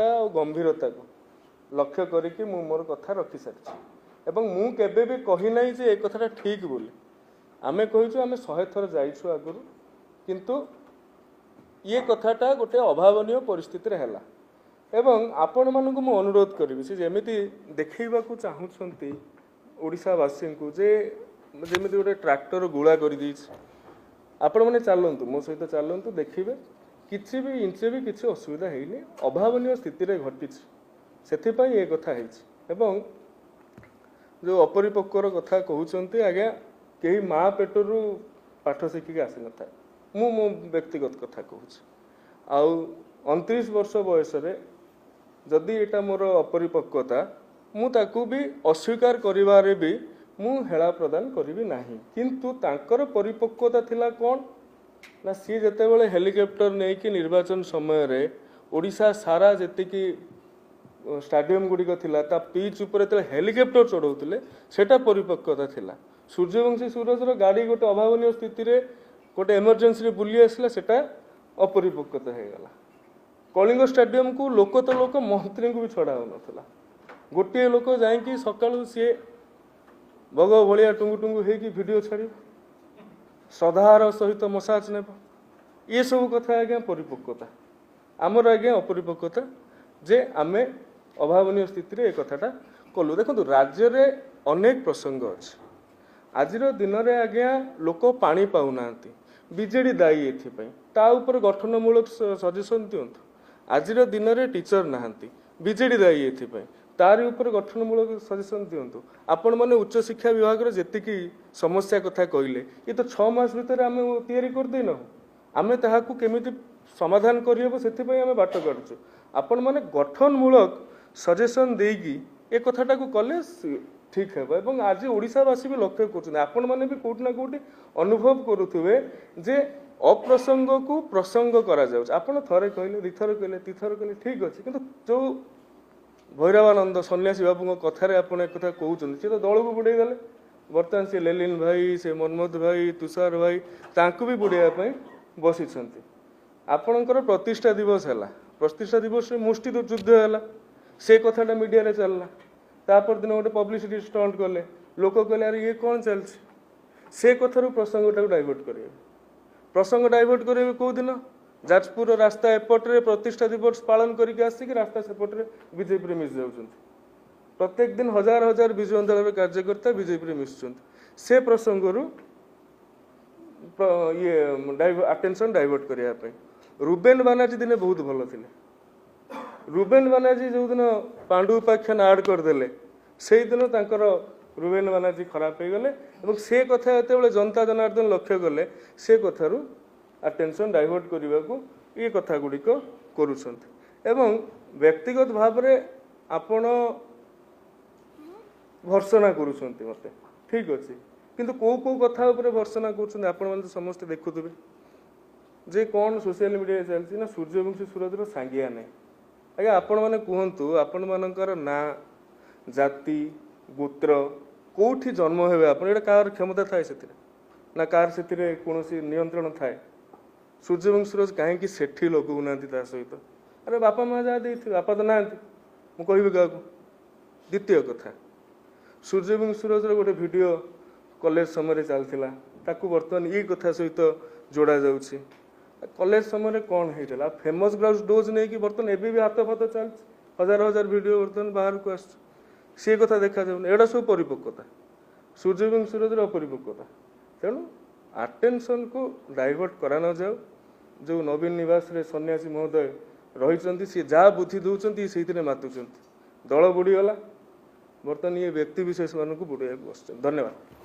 और गंभीरता को लक्ष्य करिकी मु मोर कथा रखी सारी एवं मु केबे भी कही नहीं जे ए कथाटा ठीक बोली आमे कहिछु आमे 100 थर जाइछु आगुरु किंतु ये कथाटा गोटे अभावनीय परिस्थिति रे हला एवं आपण मानकु मु अनुरोध करिवि से जेमिति देखैबा को चाहुछंती ओडिसा वासी को जे जेमिति गोटे ट्रैक्टर गुळा करि दैछ आपण माने चलंतु मो सहित चलंतु देखिबे किछि भी इंचे भी किछि असुविधा हेइनी अभावनीय स्थिति रे घटिछ सेथि पई ए कथा हेछि एवं जो अपरिपक्वर कथा कहउछंती आगे केही माँ पेटरू पाठ शिखिक आसी न था मु मो व्यक्तिगत कथा कहूँ आउ 29 वर्ष बयस जदि एटा मोर अपरिपक्वता मु ताकू भी अस्वीकार करिवारे भी मु हेला प्रदान करिवि नाही किंतु तांकर परिपक्वता थिला कोन ना सी जते बेले हेलिकॉप्टर नै कि निर्वाचन समय रे ओडिशा सारा जति कि स्टाडियम गुडी को थिला ता पिच ऊपर ते हेलिकॉप्टर चढ़ौतिले सेटा परिपक्वता थिला सूर्यवंशी सूरजर गाड़ी गोटे अभावनीय स्थिति रे गोटे इमरजेंसी रे बुली आसला सेटा अपरिपक्वता हो गला कलिंग स्टाडियम को लोक मंत्री को भी छड़ा हो नथला गोटे लोक जाई सकाळु सी बग भलिया टुंगु टुंगु हेकी वीडियो छाड़ी श्रद्धार सहित मसाज ने ये सब कथा आज्ञा परिपक्वता आमर आज्ञा अपरिपक्वता जे आमे अभावनीय स्थिति रे ए कथाटा कलु देखो राज्य रे अनेक प्रसंग अछि आजिर दिन में आज्ञा लोक पानी पाऊना बीजेडी दायी एथिपाई ता ऊपर गठनमूलक सजेसन दिंतु आजिर दिन में टीचर नहांती बीजेडी दायी एथिपाई तारी ऊपर गठनमूलक सजेसन दिंतु आपण माने उच्च शिक्षा विभाग जेतिकी समस्या कथा कहले ये तो 6 मास भीतर आमे तैयारी कर देना आमे ताहाकू केमिति समाधान करियबो सेथिपाई आमे बाट काढछु आपण माने गठनमूलक सजेसन देगी ए कथाटा को कले ठीक है एवं आज ओडिशावासी भी लक्ष्य कर आपण मैंने भी कोट ना कोटी अनुभव करुवे जे अप्रसंग को प्रसंग करा जाउछ आपण थरे कहले दिथर कहले तीथर कहले ठीक अछि किंतु जो भैरवानंद सन्यासी बाबू कथारे आपण एक कथा कहउछन से तो दल को बुड़े गले बर्तमान से लेलिन भाई से मनमोहन भाई तुषार भाई तांकु भी बुड़ाइया पई बसिछंती आपणकर प्रतिष्ठा दिवस हैला प्रतिष्ठा दिवस रे मुष्टि युद्ध हैला से कथाटा मीडिया रे चलला तापर दिन गोटे पब्लिसिटी स्टंट कले लोक कहले अरे ये कौन चलছে से कथार प्रसंगटा डाइवर्ट करेंगे प्रसंग डाइवर्ट करेंगे कौ दिन जाजपुर रास्ता एपटे प्रतिष्ठा दिवस पालन करके आसिक रास्ता सेपटे बीजेपी मिस जाऊँ प्रत्येक दिन हजार हजार विजु अंचल कार्यकर्ता बीजेपी मिसुं से प्रसंग ये अटेंशन डाइवर्ट करने रुबेन बानार्जी दिने बहुत भल थे रुबेन बानार्जी जो दिन पांडु उपाख्यान आड करदे से दिन तांकर रुबेन बानार्जी खराब हो गले और से कथा जो जनता जनार्दन लक्ष्य कले से कथार अटेंशन डाइवर्ट करने को ये कथा गुड़िक करुँच व्यक्तिगत भाव में आपण भर्सना करुँच मत ठीक अच्छे किंतु कौ कौ कथा उपर भर्सना कर आपण समस्ते देखुवे जे कौन सोशल मीडिया चलती ना सूर्यवंशी सूरजर सांगिया नहीं आज्ञा आपण मैंने कहतु आपण मानकर ना जाति गोत्र कौटी जन्म हे आप कार क्षमता थाए से ना कार से कौन नियंत्रण थाए सूर्यवंशी सूरज कहीं सेठी लगौना सहित अरे बापा माँ जहाँ दे बापा तो ना मुझे क्या द्वितीय कथा सूर्यवंशी सूरज गोटे वीडियो कॉलेज समय चलता ताकू बर्तमान ये कथा सहित जोड़ा जाऊँगी कॉलेज समय कौन होता फेमस ग्राउंड डोज नहीं कि बर्तमान एबी भी हाथ फाथ चल हजार हजार वीडियो बर्तमान बाहर को आस सी कथा देखा जाऊन एटा सब परिपक्वता सूर्यवंशी सूरजर अपरिपक्वता तेणु अटेंशन को डाइवर्ट करा न जाऊ जो नवीन निवास रे सन्यासी महोदय रही सी जहाँ बुद्धि दौरान से मातुंट दल बुड़ीगला बर्तमान ये व्यक्ति विशेष मानक बुड़ाइया बस धन्यवाद।